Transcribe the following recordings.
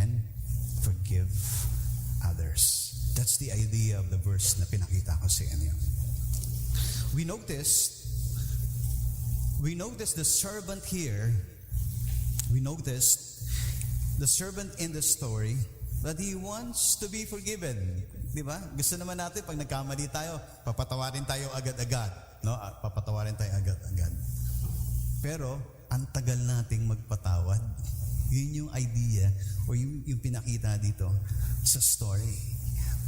can forgive others. That's the idea of the verse na pinakita ko sa inyo. We notice the servant here. We notice the servant in the story that he wants to be forgiven. Di ba? Gusto naman natin pag nagkamali tayo, papatawarin tayo agad-agad. No? Papatawarin tayo agad-agad. Pero, ang tagal nating magpatawad. Yun yung idea o yung pinakita dito sa story.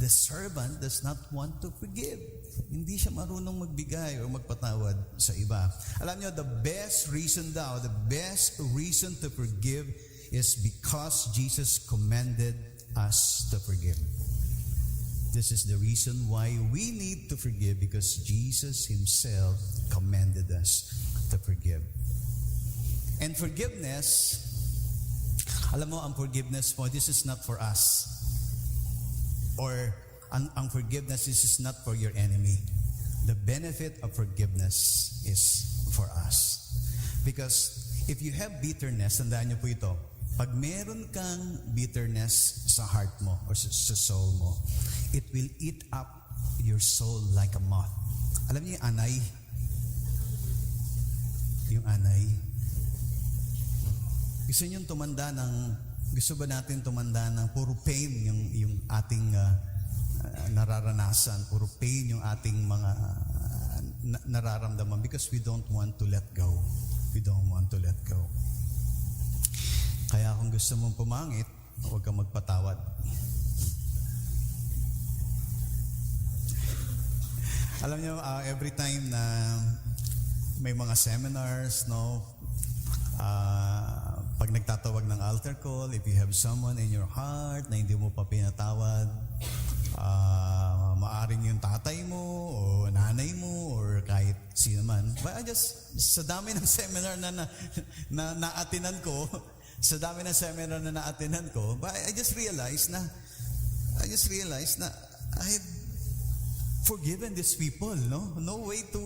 The servant does not want to forgive. Hindi siya marunong magbigay o magpatawad sa iba. Alam niyo, the best reason to forgive is because Jesus commanded us to forgive. This is the reason why we need to forgive, because Jesus Himself commanded us to forgive. And forgiveness, alam mo, ang forgiveness mo, this is not for us. Or ang forgiveness, this is not for your enemy. The benefit of forgiveness is for us. Because if you have bitterness, tandaan niyo po ito, pag meron kang bitterness sa heart mo or sa soul mo, it will eat up your soul like a moth. Alam niyo yung anay? Yung anay. Gusto ba natin tumanda ng puro pain yung ating nararanasan, puro pain yung ating mga nararamdaman, because we don't want to let go. We don't want to let go. Kaya kung gusto mong pumangit, huwag kang magpatawad. Alam niyo, every time na may mga seminars, no, pag nagtatawag ng altar call, if you have someone in your heart na hindi mo pa pinatawad, maaring yung tatay mo o nanay mo or kahit sino man. But sa dami ng seminar na naatinan ko, but I just realized na I have forgiven these people, no? No way to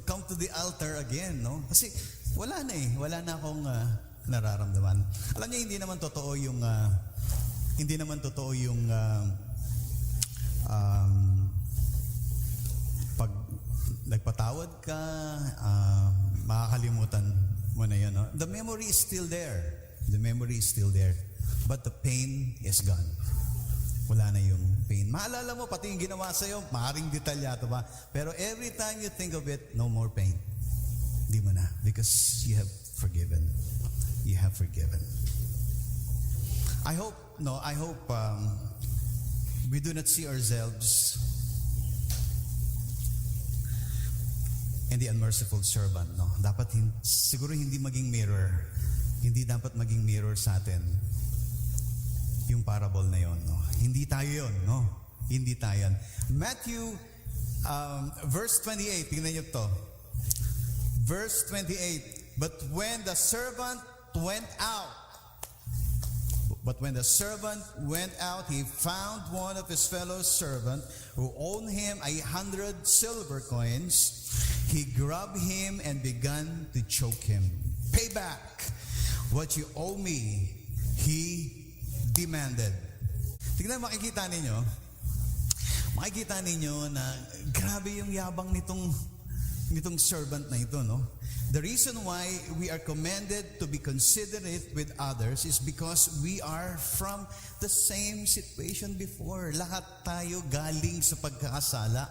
come to the altar again, no? Kasi wala na akong nararamdaman. Alam niyo, hindi naman totoo yung pag nagpatawad ka, makakalimutan mo na yun, no? The memory is still there. But the pain is gone. Wala na yung pain. Maalala mo, pati yung ginawa sa'yo, maaaring detalyado ba? Pero every time you think of it, no more pain. Di mo na. Because you have forgiven. You have forgiven. I hope we do not see ourselves in the unmerciful servant, no? Siguro hindi maging mirror. Hindi dapat maging mirror sa atin yung parable na yon, no? Hindi tayo yon, no? Hindi tayo yon. Matthew verse 28, tingnan niyo to. Verse 28, but when the servant went out, he found one of his fellow servants who owed him 100 silver coins. He grabbed him and began to choke him. Pay back what you owe me, he demanded. Tingnan, makikita ninyo na grabe yung yabang nitong servant na ito, no? The reason why we are commanded to be considerate with others is because we are from the same situation before. Lahat tayo galing sa pagkakasala.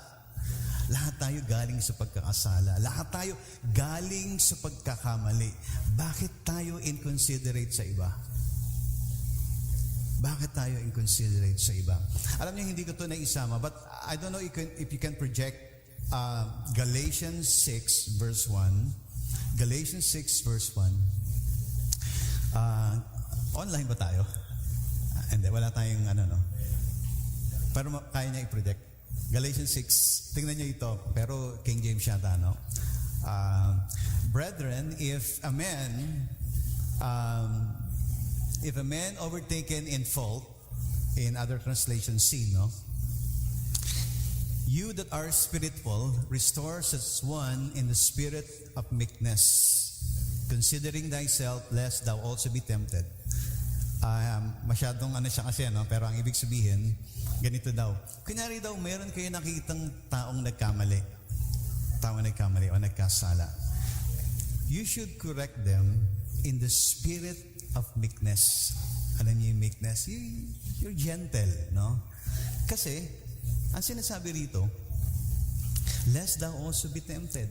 Lahat tayo galing sa pagkakamali. Bakit tayo inconsiderate sa iba? Alam niyo, hindi ko ito naisama, but I don't know if you can project Galatians 6 verse 1. Galatians 6 verse 1. Online ba tayo? Hindi, wala tayong no? Pero kaya niya i-project. Galatians 6, tingnan niyo ito, pero King James yata, no? Brethren, if a man overtaken in fault, in other translations, sin, no? You that are spiritual, restore such one in the spirit of meekness, considering thyself, lest thou also be tempted. Masyadong ano siya kasi, no? Pero ang ibig sabihin, ganito daw. Kunyari daw, meron kayo nakitang taong nagkamali o nagkasala. You should correct them in the spirit of meekness. Alam niyo yung meekness? You're gentle, no? Kasi, ang sinasabi rito, lest thou also be tempted.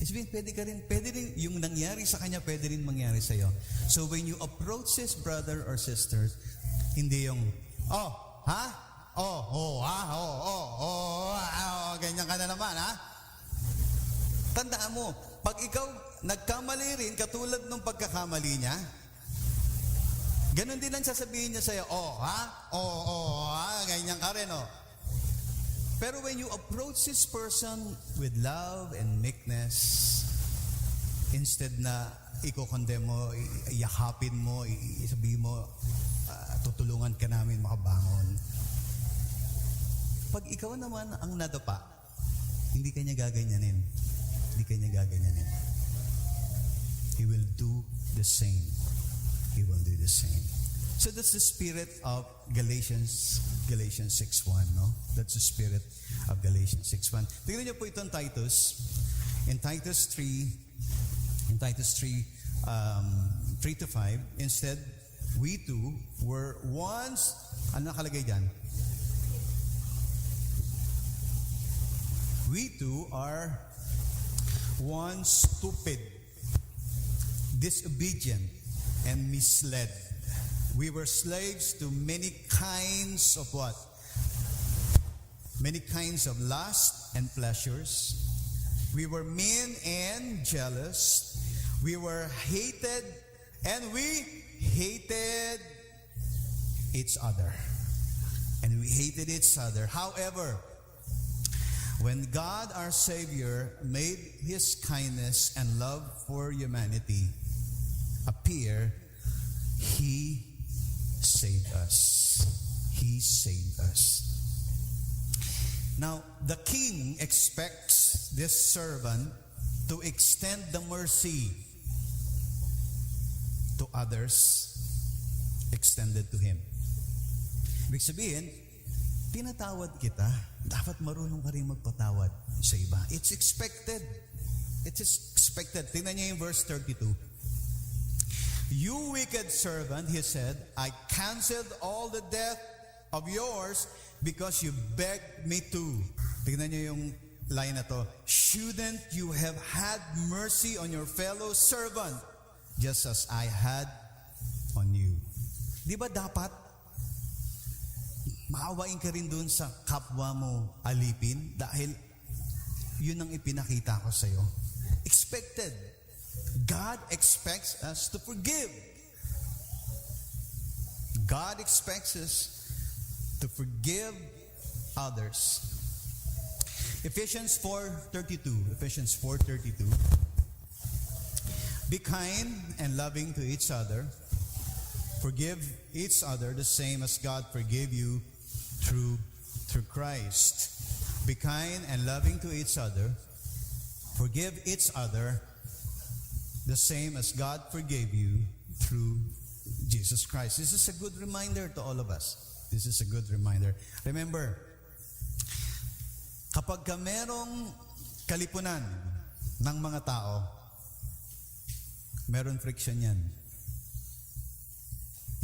Sabihin, pwede rin, yung nangyari sa kanya, pwede rin mangyari sa iyo. So when you approach this brother or sisters, hindi yung, ganyan ka na naman, ha? Tandaan mo, pag ikaw nagkamali rin, katulad ng pagkakamali niya, ganun din ang sasabihin niya sa iyo, ganyan ka rin, Pero when you approach this person with love and meekness, instead na i-condemn mo, iyakapin mo, isabihin mo, tutulungan ka namin makabangon. Pag ikaw naman ang nadapa, hindi ka niya gaganyanin. He will do the same. So that's the spirit of Galatians 6:1, no? That's the spirit of Galatians 6:1. Tingnan niyo po itong Titus. In Titus 3:3-5, instead, we too were once, ano nakalagay dyan? We too are once stupid, disobedient, and misled. We were slaves to many kinds of what? Many kinds of lust and pleasures. We were mean and jealous. We were hated, and we hated each other. However, when God our Savior made His kindness and love for humanity appear, He saved us. Now, the king expects this servant to extend the mercy to others extended to him. Ibig sabihin, tinatawad kita, dapat marunong ka rin magpatawad sa iba. It's expected. Tingnan niyo yung verse 32. You wicked servant, he said, I canceled all the debt of yours because you begged me to. Tingnan niyo yung line na to. Shouldn't you have had mercy on your fellow servant just as I had on you? Di ba dapat maawain ka rin dun sa kapwa mo alipin dahil yun ang ipinakita ko sa'yo? Expected. God expects us to forgive. God expects us to forgive others. Ephesians 4:32. Be kind and loving to each other. Forgive each other the same as God forgave you through Christ. Be kind and loving to each other. Forgive each other the same as God forgave you through Jesus Christ. This is a good reminder to all of us. Remember, kapag ka merong kalipunan ng mga tao, meron friction yan.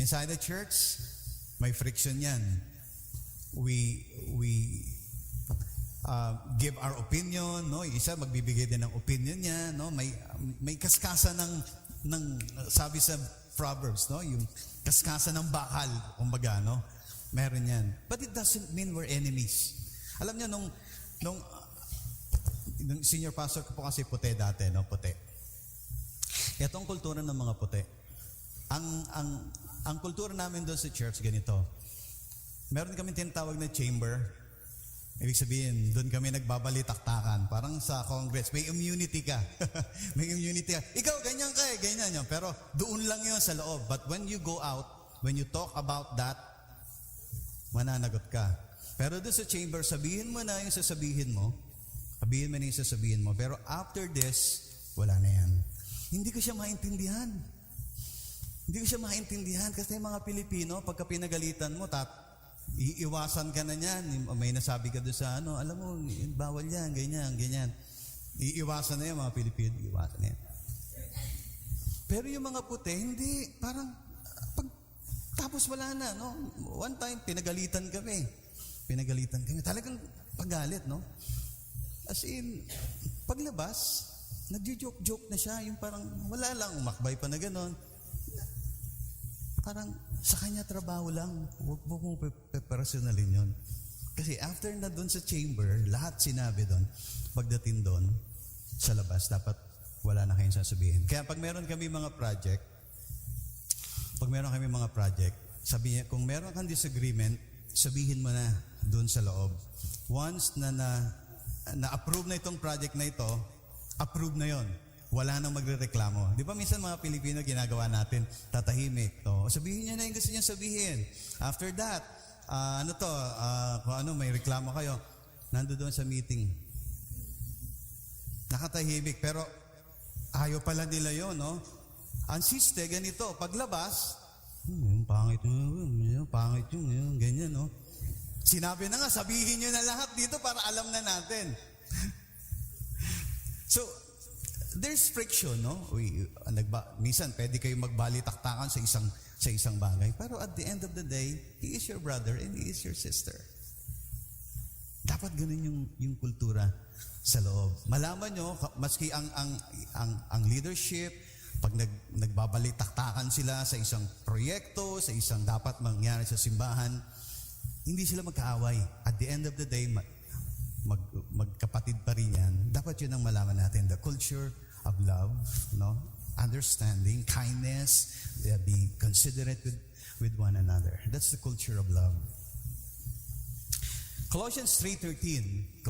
Inside the church, may friction yan. We give our opinion, no? Yung isa magbibigay din ng opinion niya, no? May kaskasan ng sabi sa Proverbs, no? Yung kaskasan ng bakal, kumbaga, no? Meron yan. But it doesn't mean we're enemies. Alam niyo nung senior pastor ko po kasi puti dati, no? Puti. Itong kultura ng mga puti. Ang kultura namin doon sa church ganito. Meron kami tinatawag na chamber. Ibig sabihin, doon kami nagbabalitaktakan. Parang sa Congress, may immunity ka. Ikaw, ganyan ka ganyan yun. Pero doon lang yun sa loob. But when you go out, when you talk about that, mananagot ka. Pero doon sa chamber, sabihin mo na yung sasabihin mo. Pero after this, wala na yan. Hindi ko siya maintindihan. Hindi ko siya maintindihan kasi yung mga Pilipino, pagka pinagalitan mo, iiwasan ka na niyan. May nasabi ka doon sa alam mo, bawal yan, ganyan, ganyan. Iiwasan na yan mga Pilipino, iiwasan na yan. Pero yung mga puti, hindi, parang, tapos wala na, no? One time, pinagalitan kami. Talagang pagalit, no? As in, paglabas, nagjo-joke-joke na siya, yung parang, wala lang, umakbay pa na gano'n. Parang, sa kanya trabaho lang, huwag mo personalin yun. Kasi after na doon sa chamber, lahat sinabi doon, pagdating doon, sa labas, dapat wala na kayong sasabihin. Kaya pag meron kami mga project, sabi niya, kung meron kang disagreement, sabihin mo na doon sa loob. Once na-approve na itong project na ito, approve na yon. Wala nang magrereklamo. Di ba minsan mga Pilipino ginagawa natin, tatahimik. Sabihin niya na yung gusto niya sabihin. After that, kung may reklamo kayo, nando doon sa meeting. Nakatahimik, pero ayaw pala nila yon, no? Ang siste, ganito, paglabas, pangit yung, ganyan, no? Sinabi na nga, sabihin nyo na lahat dito para alam na natin. So, there's friction, no? Minsan, pwede kayo magbalitaktakan sa isang bagay. Pero at the end of the day, he is your brother and he is your sister. Dapat ganun yung kultura sa loob. Malaman nyo, maski ang leadership, pag nagbabalitaktakan sila sa isang proyekto, sa isang dapat mangyari sa simbahan, hindi sila magkaaway. At the end of the day, magkapatid pa rin yan. Dapat yun ang malaman natin. The culture of love, no? Understanding, kindness, be considerate with one another. That's the culture of love. Colossians 3:13.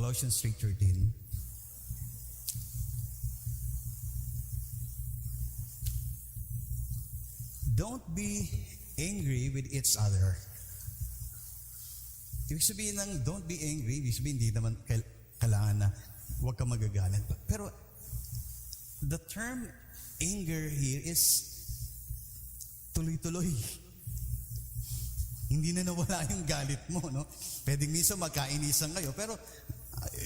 Don't be angry with each other. Ibig sabihin ng don't be angry, ibig sabihin hindi naman kailangan na huwag ka magagalit. Pero the term anger here is tuloy-tuloy. Hindi na nawala yung galit mo, no? Pwedeng minsan magkainisan kayo, pero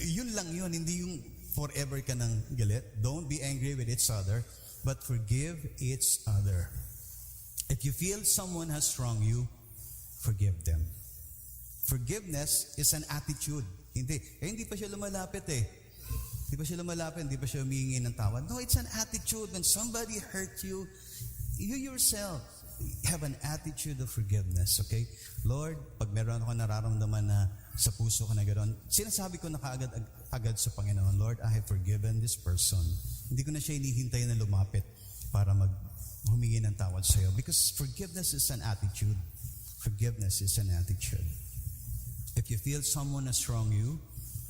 yun lang yun, hindi yung forever ka ng galit. Don't be angry with each other, but forgive each other. If you feel someone has wronged you, forgive them. Forgiveness is an attitude. Hindi pa siya lumalapit Hindi pa siya humingi ng tawad. No, it's an attitude. When somebody hurt you, you yourself have an attitude of forgiveness, okay? Lord, pag meron ako nararamdaman na sa puso ko na gano'n, sinasabi ko na agad sa Panginoon, Lord, I have forgiven this person. Hindi ko na siya hinihintay na lumapit para humingi ng tawad sa iyo. Because forgiveness is an attitude. Forgiveness is an attitude. If you feel someone has wronged you,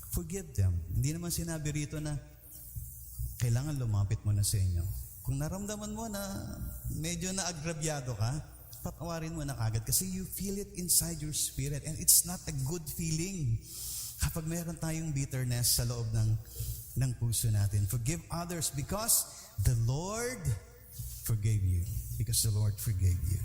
forgive them. Hindi naman sinabi rito na kailangan lumapit mo na sa inyo. Kung naramdaman mo na medyo naagrabyado ka, patawarin mo na kagad kasi you feel it inside your spirit and it's not a good feeling kapag meron tayong bitterness sa loob ng puso natin. Forgive others because the Lord forgave you. Because the Lord forgave you.